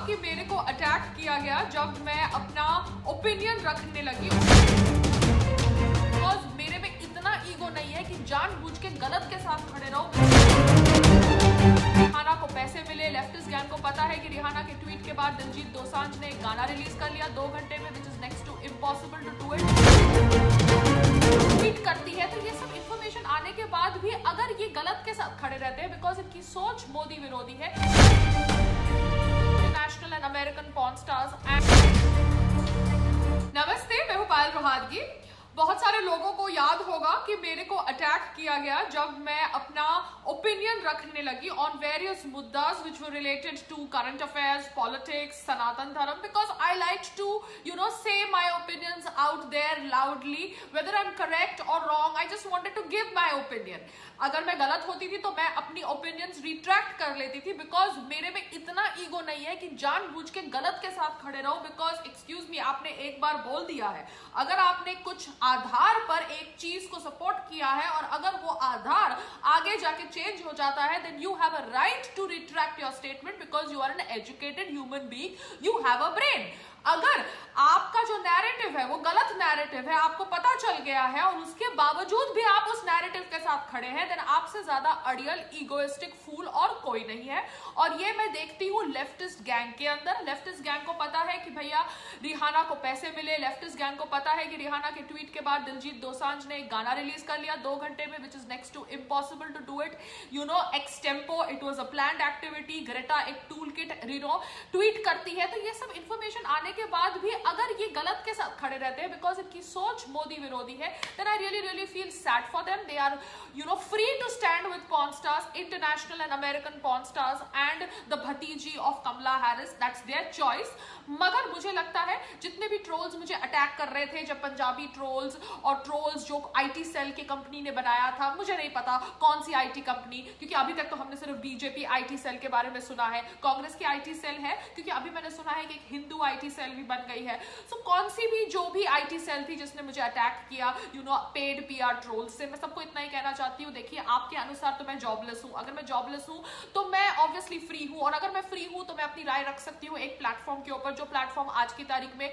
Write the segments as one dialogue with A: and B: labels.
A: कि मेरे को अटैक किया गया जब मैं अपना ओपिनियन रखने लगी। बिकॉज मेरे में इतना ईगो नहीं है कि जानबूझ के गलत के साथ खड़े रहो। रिहाना को पैसे मिले, लेफ्टिस्ट गैंग को पता है कि रिहाना के ट्वीट के बाद दिलजीत दोसांझ ने एक गाना रिलीज कर लिया 2 घंटे में, which is next to impossible to do it. Tweet करती है, तो ये सब इंफॉर्मेशन आने के बाद भी अगर ये गलत के साथ खड़े रहते हैं, बिकॉज इनकी सोच मोदी विरोधी है। International and American porn stars and नमस्ते, मैं हूं पायल रोहातगी। बहुत सारे लोगों को याद होगा कि मेरे को अटैक किया गया जब मैं अपना ओपिनियन रखने लगी ऑन वेरियस मुद्दास which were related to current affairs, politics, Sanatan Dharma, because I like to say my opinions out there loudly, whether I am correct और wrong. I just wanted to give my opinion. अगर मैं गलत होती थी तो मैं अपनी ओपिनियंस रिट्रैक्ट कर लेती थी, बिकॉज मेरे में इतना ईगो नहीं है कि जानबूझ के गलत के साथ खड़े रहो। बिकॉज एक्सक्यूज मी, आपने एक बार बोल दिया है, अगर आपने कुछ आधार पर एक चीज को सपोर्ट किया है और अगर वो आधार आगे जाके चेंज हो जाता है, then you have a right to retract your statement, because you are an educated human being, you have a brain. अगर आपका जो नैरेटिव है वो गलत नैरेटिव है, आपको पता चल गया है और उसके बावजूद भी आप उस नैरेटिव के साथ खड़े हैं, देन आपसे ज्यादा अड़ियल, ईगोइस्टिक फूल और कोई नहीं है। और ये मैं देखती हूँ लेफ्टिस्ट गैंग के अंदर। लेफ्टिस्ट गैंग को पता है कि भैया रिहाना को पैसे मिले, लेफ्टिस्ट गैंग को पता है कि रिहाना के ट्वीट के बाद दिलजीत दोसांझ ने एक गाना रिलीज कर लिया 2 घंटे में, which is next to impossible to do it, extempore, it was a planned activity. Greta एक टूल किट ट्वीट करती है, तो ये सब इंफॉर्मेशन आने के बाद भी अगर ये गलत के साथ खड़े रहते हैं, बिकॉज इनकी सोच मोदी विरोधी है, then I really feel sad for them. They are free to stand with porn stars, international and American porn stars and the भतीजी of Kamala Harris, that's their choice. मगर मुझे लगता है जितने भी ट्रोल्स मुझे अटैक कर रहे थे, जब पंजाबी ट्रोल्स और ट्रोल्स जो आईटी सेल की कंपनी ने बनाया था, मुझे नहीं पता कौन सी आईटी कंपनी, क्योंकि अभी तक तो हमने सिर्फ बीजेपी आईटी सेल के बारे में सुना है। कांग्रेस की आईटी सेल है, क्योंकि अभी मैंने सुना है कि एक हिंदू आईटी सेल भी बन गई है। सो कौन सी भी जो भी आईटी सेल थी जिसने मुझे अटैक किया पेड पीआर ट्रोल्स से, मैं सबको इतना ही कहना चाहती हूँ, देखिए आपके अनुसार तो मैं जॉबलेस हूँ। अगर मैं जॉबलेस हूँ तो मैं ऑब्वियसली फ्री हूँ, और अगर मैं फ्री हूँ तो मैं अपनी राय रख सकती हूँ एक प्लेटफॉर्म के ऊपर, जो प्लेटफॉर्म आज की तारीख में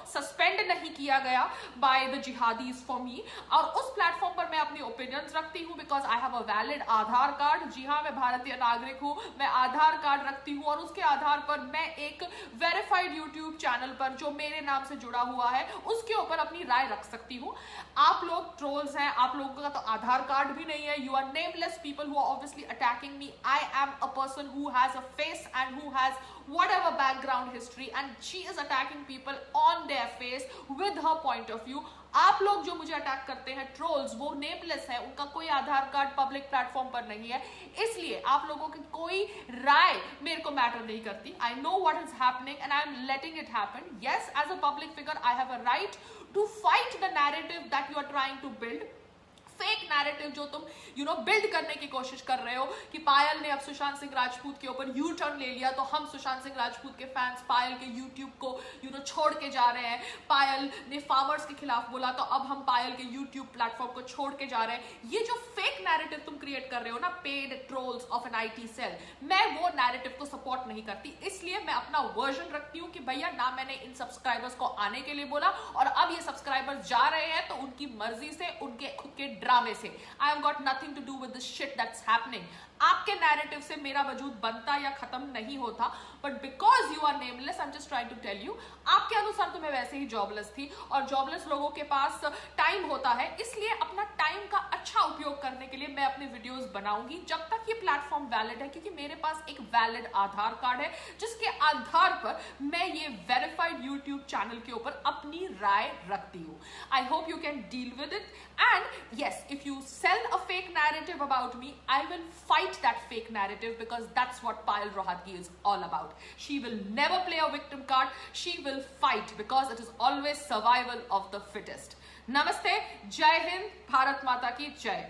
A: सस्पेंड नहीं किया गया by the jihadis for me, और उस प्लेटफॉर्म पर मैं अपनी ओपिनियंस रखती हूँ, because I have a valid Aadhaar card. जी हाँ, मैं भारतीय नागरिक हूँ, मैं आधार कार्ड रखती हूँ, और उसके आधार पर मैं एक वेरीफाइड यूट्यूब चैनल पर जो मेरे नाम से जुड़ा हुआ है उसके ऊपर अपनी राय रख सकती हूँ। आप लोग ट्रोल्स हैं, आप लोगों का तो आधार कार्ड भी नहीं है, you are nameless people who are obviously attacking me. I am a person who has a face and who has whatever background history, and she is attacking people on their face with her point of view. आप लोग जो मुझे attack करते हैं trolls, वो nameless है, उनका कोई आधार कार्ड पब्लिक प्लेटफॉर्म पर नहीं है, इसलिए आप लोगों की कोई राय मेरे को मैटर नहीं करती। I know what is happening and I am letting it happen. Yes, as a public figure I have a right to fight the narrative that you are trying to build. Fake narrative जो तुम build करने की कोशिश कर रहे हो कि पायल ने अब सुशांत सिंह राजपूत के ऊपर यू टर्न ले लिया, तो हम सुशांत सिंह राजपूत के फैंस पायल के यूट्यूब को छोड़ के जा रहे हैं। पायल ने फार्मर्स के खिलाफ बोला, तो अब हम पायल के यूट्यूब प्लेटफॉर्म को छोड़ के जा रहे हैं। ये जो फेक नैरेटिव तुम क्रिएट कर रहे हो ना, paid trolls of an IT cell, मैं वो नैरेटिव को सपोर्ट नहीं करती। इसलिए मैं अपना वर्जन रखती हूँ कि भैया ना मैंने इन सब्सक्राइबर्स को आने के लिए बोला, और अब ये सब्सक्राइबर्स जा रहे हैं तो उनकी मर्जी से, उनके खुद के ड्रामे से। I have got nothing to do with this shit that's happening. आपके नैरेटिव से मेरा वजूद बनता या खत्म नहीं होता, but because you are nameless, I am just trying to tell you, आपके अनुसार तो मैं वैसे ही जॉबलेस थी, और जॉबलेस लोगों के पास टाइम होता है, इसलिए अपना टाइम का अच्छा उपयोग करने के लिए मैं अपने वीडियोस बनाऊंगी जब तक ये प्लेटफॉर्म वैलिड है, क्योंकि मेरे पास एक वैलिड आधार कार्ड है जिसके आधार पर मैं ये वेरीफाइड यूट्यूब चैनल के ऊपर अपनी राय रखती हूँ। I hope you can deal with it, and yes, if you sell a fake narrative about me, I will fight that fake narrative, because that's what Payal Rohatgi is all about. She will never play a victim card. She will fight, because it is always survival of the fittest. Namaste, Jai Hind, Bharat Mata ki Jai.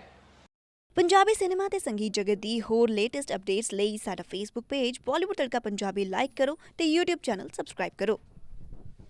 B: Punjabi cinema ਤੇ ਸੰਗੀਤ ਜਗਤ ਦੀ ਹੋਰ latest updates ਲਈ ਸਾਡਾ Facebook page Bollywood ਤੜਕਾ Punjabi like ਕਰੋ ਤੇ YouTube channel subscribe ਕਰੋ।